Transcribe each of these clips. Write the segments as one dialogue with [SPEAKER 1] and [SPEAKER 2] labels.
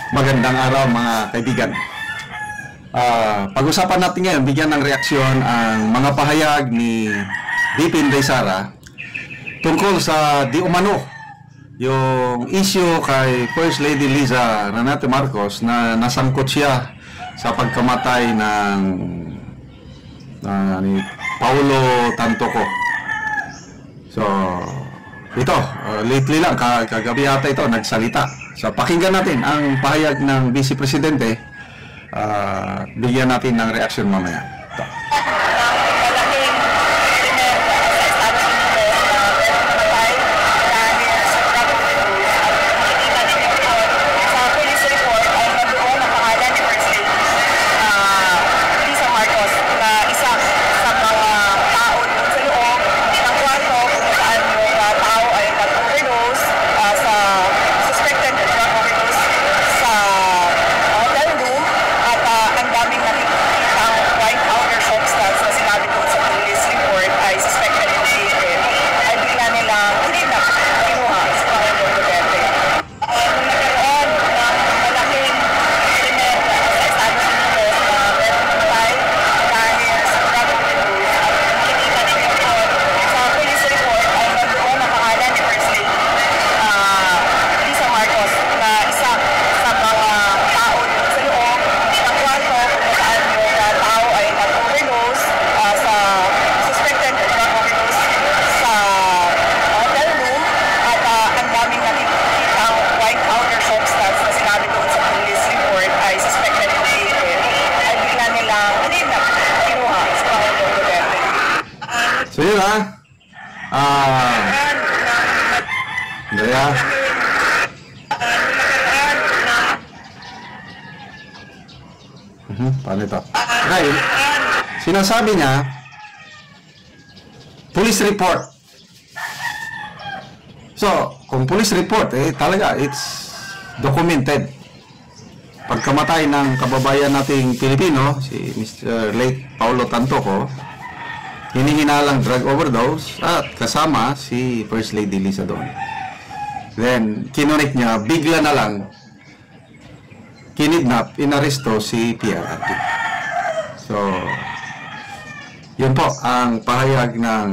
[SPEAKER 1] Magandang araw mga kaibigan. Pag-usapan natin ngayon, bigyan ng reaksyon ang mga pahayag ni VP Inday Sara tungkol sa di umano yung issue kay First Lady Liza Renate Marcos na nasangkot siya sa pagkamatay ni Paulo Tantoco. So, ito, lately lang, kagabi yata ito, nagsalita. So, pakinggan natin ang pahayag ng Vice Presidente. Bigyan natin ng reaction mamaya. Ito. So yun paano ito? Right. Sinasabi niya, police report. So, kung police report, talaga, it's documented. Pagkamatay ng kababayan nating Pilipino, si Mr. Late Paulo Tantoco, hinihinalang drug overdose at kasama si First Lady Liza doon. Then, kinonek niya, bigla na lang kinidnap, inaresto si PRRD. So, yun po ang pahayag ng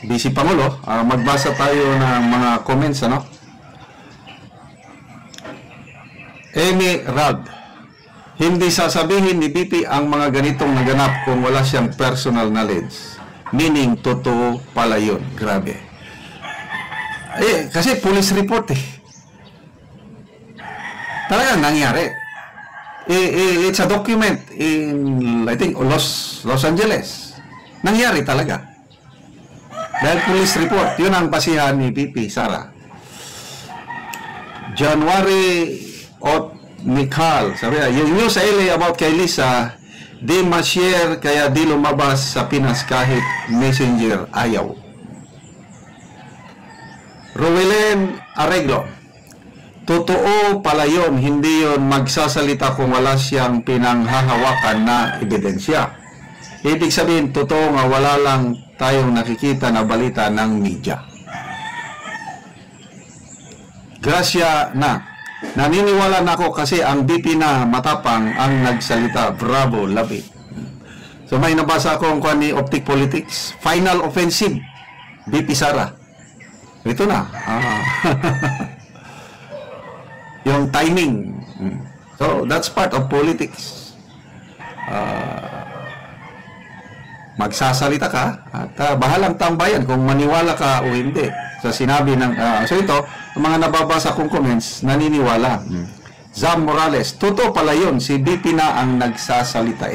[SPEAKER 1] Vice Pangulo. Magbasa tayo ng mga comments, ano? Amy Rad, hindi sasabihin ni BP ang mga ganitong naganap kung wala siyang personal knowledge. Meaning, totoo pala yun. Grabe. Kasi police report talagang nangyari. It's a document in, I think, Los Angeles. Nangyari talaga. Dahil police report, yun ang basihan ni BP Sara. January Mikal, sabi na, yung news sa LA about kay Liza, di ma-share kaya di lumabas sa Pinas kahit messenger ayaw. Rowelen Arreglo, totoo pala yun, hindi yun magsasalita kung wala siyang pinanghahawakan na ebidensya. Ibig sabihin, totoo nga wala lang tayong nakikita na balita ng media. Gracia na, naniniwala na ako kasi ang BP na matapang ang nagsalita. Bravo, love it. So may nabasa akong kuha ni Optic Politics, final offensive, BP Sara. Ito na. Yung timing. So that's part of politics. Magsasalita ka at bahalang tambayan kung maniwala ka o hindi sa sinabi ng so ito, ang mga nababasa kong comments, naniniwala. Zam Morales, totoo pala yun, si BP na ang nagsasalita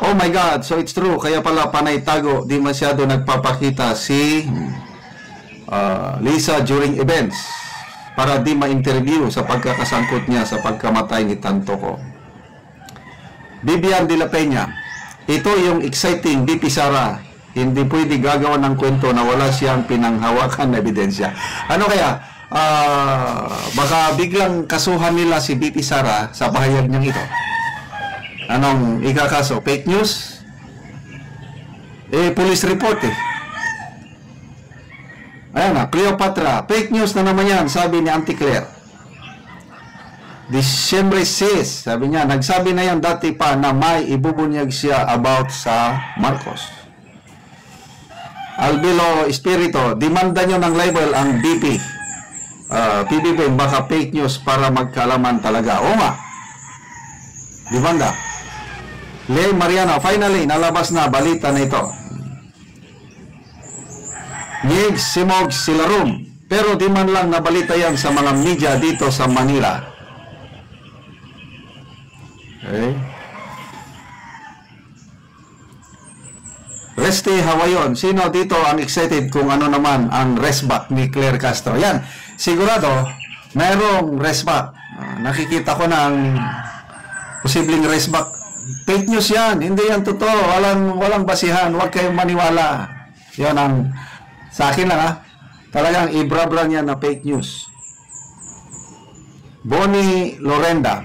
[SPEAKER 1] Oh my God, so it's true, kaya pala panay tago, di masyado nagpapakita si Liza during events para di ma-interview sa pagkakasangkot niya sa pagkamatay ni Tantoco. Bibian de la Peña, ito yung exciting BP Sara, hindi pwede gagawa ng kwento na wala siyang pinanghawakan na ebidensya. Ano kaya? Baka biglang kasuhan nila si BP Sara sa pahayag niyang ito. Anong ikakaso? Fake news? Police report Ayan na, Cleopatra. Fake news na naman yan, sabi ni Auntie Claire. Disyembre 6, sabi niya, nagsabi na yan dati pa na may ibubunyag siya about sa Marcos. Albilo Espirito, demanda nyo ng libel ang BP. PBB, baka fake news para magkaalaman talaga. O nga, demanda. Lay Mariano, finally, nalabas na balita na ito. Nyig, Simog, Silarum. Pero di man lang nabalita yan sa mga media dito sa Manila. Okay. Resti Hawayon, sino dito ang excited kung ano naman ang restback ni Claire Castro? Yan, sigurado, mayroong restback. Nakikita ko na ang posibleng restback. Fake news yan, hindi yan totoo. Walang basihan, huwag kayong maniwala. Yan ang, sa akin lang talagang ibrabra niya na fake news. Bonnie Lorenda,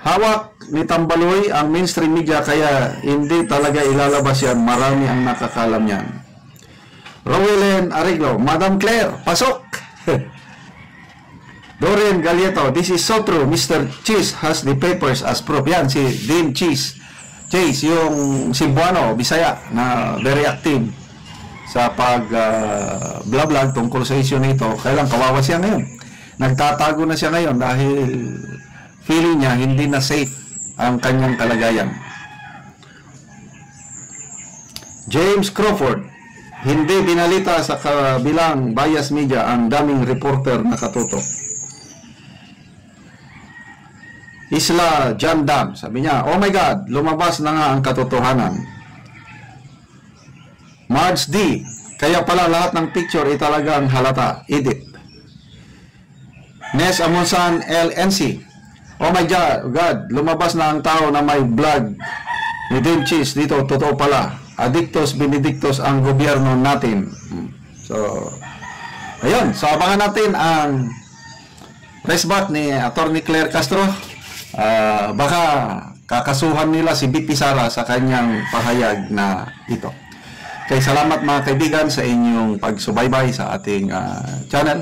[SPEAKER 1] hawak ni Tambaloy ang mainstream media kaya hindi talaga ilalabas yan. Marami ang nakakalam yan. Rowelen Arreglo, Madam Claire, pasok! Dorian Galieto, this is so true. Mr. Cheese has the papers as proof. Yan, si Dean Chase, yung Cebuano, Bisaya, na very active sa pag-vlog tungkol sa issue nito. Kailan kawawa siya ngayon. Nagtatago na siya ngayon dahil feeling niya hindi na safe ang kanyang kalagayan. James Crawford, hindi binalita sa kabilang bias media ang daming reporter na katutok. Isla John Dam, sabi niya, oh my God, lumabas na nga ang katotohanan. Marge D, kaya pala lahat ng picture ay talagang halata, edit. Nes Amonsan LNC, oh my God, lumabas na ang tao na may vlog ni Dean Cheese dito, totoo pala. Adictos Benedictos ang gobyerno natin. So, ayun, so abangan natin ang restback ni Atty. Claire Castro. Baka kakasuhan nila si BP Sara sa kanyang pahayag na ito. Kaya salamat mga kaibigan sa inyong pagsubaybay sa ating channel.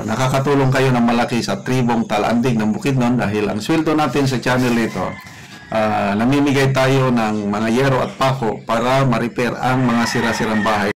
[SPEAKER 1] Nakakatulong kayo ng malaki sa tribong Talandig ng Bukidnon dahil ang sweldo natin sa channel ito, namimigay tayo ng mga yero at pako para ma-repair ang mga sira-sirang bahay.